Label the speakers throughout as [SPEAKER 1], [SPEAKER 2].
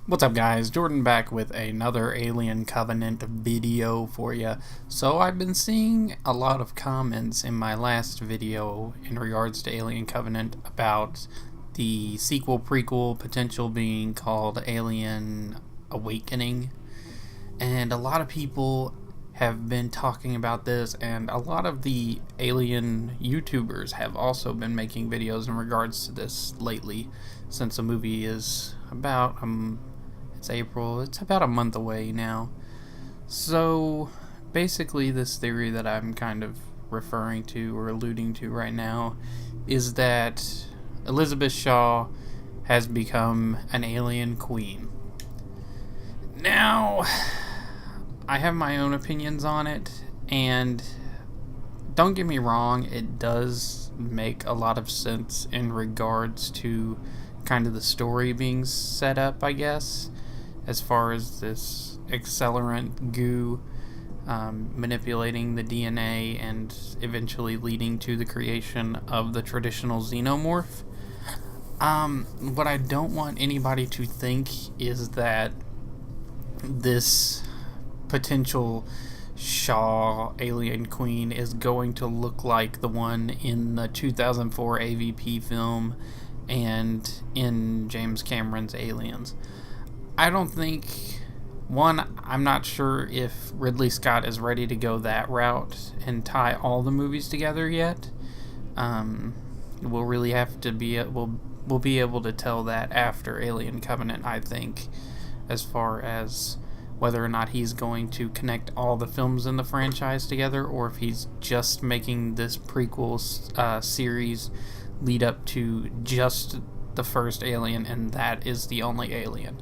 [SPEAKER 1] What's up, guys? Jordan back with another Alien Covenant video for you. So I've been seeing a lot of comments in my last video in regards to Alien Covenant about the sequel prequel potential being called Alien Awakening, and a lot of people have been talking about this, and a lot of the Alien YouTubers have also been making videos in regards to this lately, since the movie is about it's April. It's about a month away now. So basically, this theory that I'm kind of referring to or alluding to right now is that Elizabeth Shaw has become an alien queen. Now, I have my own opinions on it, and don't get me wrong, it does make a lot of sense in regards to kind of the story being set up, I guess, as far as this accelerant goo manipulating the DNA and eventually leading to the creation of the traditional xenomorph. What I don't want anybody to think is that this potential Shaw alien queen is going to look like the one in the 2004 AVP film and in James Cameron's Aliens. I don't think, I'm not sure if Ridley Scott is ready to go that route and tie all the movies together yet. We'll really have to we'll be able to tell that after Alien Covenant, I think, as far as whether or not he's going to connect all the films in the franchise together, or if he's just making this prequel series lead up to just the first Alien, and that is the only Alien.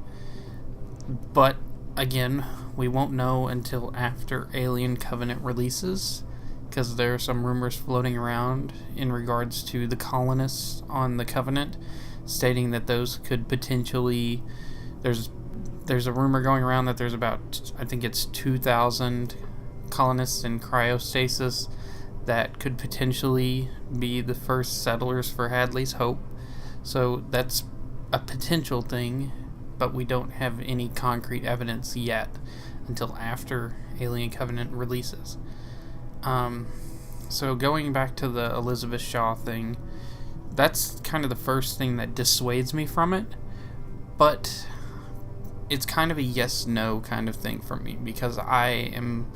[SPEAKER 1] But again, we won't know until after Alien Covenant releases, because there are some rumors floating around in regards to the colonists on the Covenant, stating that those could potentially, there's a rumor going around that there's about, I think it's 2,000 colonists in cryostasis that could potentially be the first settlers for Hadley's Hope. So that's a potential thing, but we don't have any concrete evidence yet until after Alien Covenant releases. So going back to the Elizabeth Shaw thing, that's kind of the first thing that dissuades me from it, but it's kind of a yes-no kind of thing for me, because I am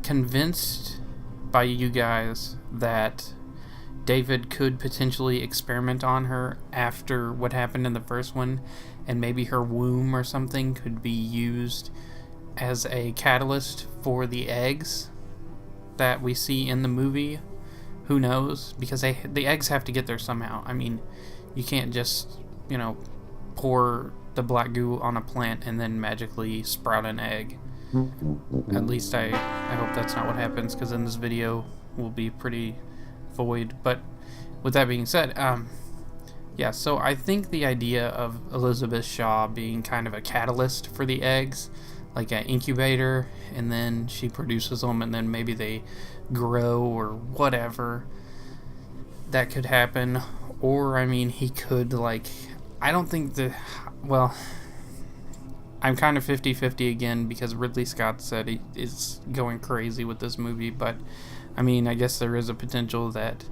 [SPEAKER 1] convinced by you guys that David could potentially experiment on her after what happened in the first one, and maybe her womb or something could be used as a catalyst for the eggs that we see in the movie. Who knows? Because the eggs have to get there somehow. I mean, you can't just, pour the black goo on a plant and then magically sprout an egg. At least I hope that's not what happens, because in this video will be pretty void. But with that being said, so I think the idea of Elizabeth Shaw being kind of a catalyst for the eggs, like an incubator, and then she produces them, and then maybe they grow or whatever, that could happen. Or, I mean, he could, I don't think I'm kind of 50-50 again, because Ridley Scott said he is going crazy with this movie, but I mean, I guess there is a potential that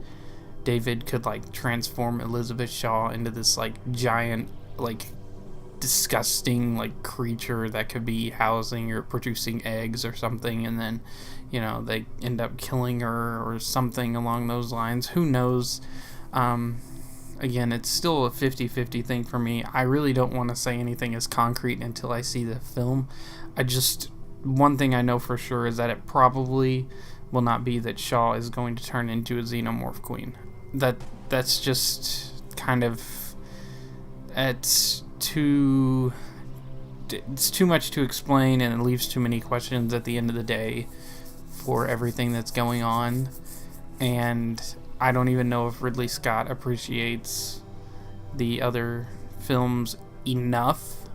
[SPEAKER 1] David could transform Elizabeth Shaw into this giant, disgusting creature that could be housing or producing eggs or something, and then they end up killing her or something along those lines. Who knows? Again, it's still a 50-50 thing for me. I really don't want to say anything as concrete until I see the film. One thing I know for sure is that it probably will not be that Shaw is going to turn into a xenomorph queen. That's just kind of, it's too much to explain, and it leaves too many questions at the end of the day for everything that's going on. And I don't even know if Ridley Scott appreciates the other films enough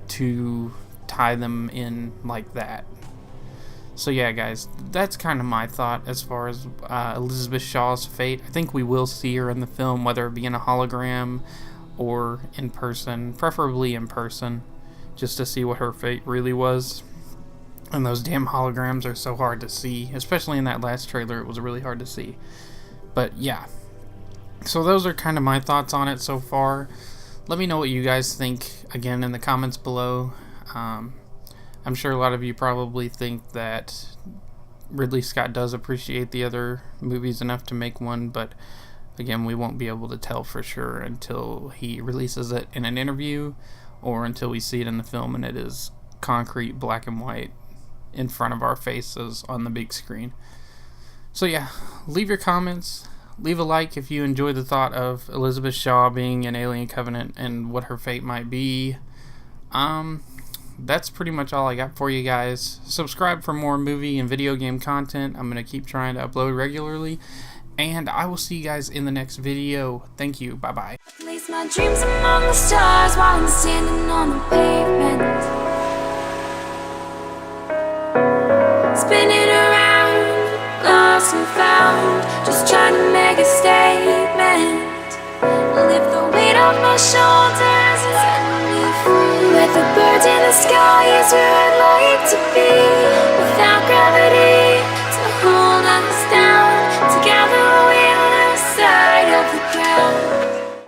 [SPEAKER 1] to tie them in like that. So yeah, guys, that's kind of my thought as far as Elizabeth Shaw's fate. I think we will see her in the film, whether it be in a hologram or in person, preferably in person. just to see what her fate really was. And those damn holograms are so hard to see, especially in that last trailer. It was really hard to see. But yeah, so those are kind of my thoughts on it so far. Let me know what you guys think, again, in the comments below. I'm sure a lot of you probably think that Ridley Scott does appreciate the other movies enough to make one, but again, we won't be able to tell for sure until he releases it in an interview, or until we see it in the film and it is concrete black and white in front of our faces on the big screen. So yeah, leave your comments. Leave a like if you enjoy the thought of Elizabeth Shaw being in Alien Covenant and what her fate might be. That's pretty much all I got for you guys. Subscribe for more movie and video game content. I'm going to keep trying to upload regularly. And I will see you guys in the next video. Thank you. Bye-bye.
[SPEAKER 2] Place my dreams among the stars while I'm standing on the pavement. Spinning around, lost and found, just trying to make a statement. Lift the weight off my shoulders.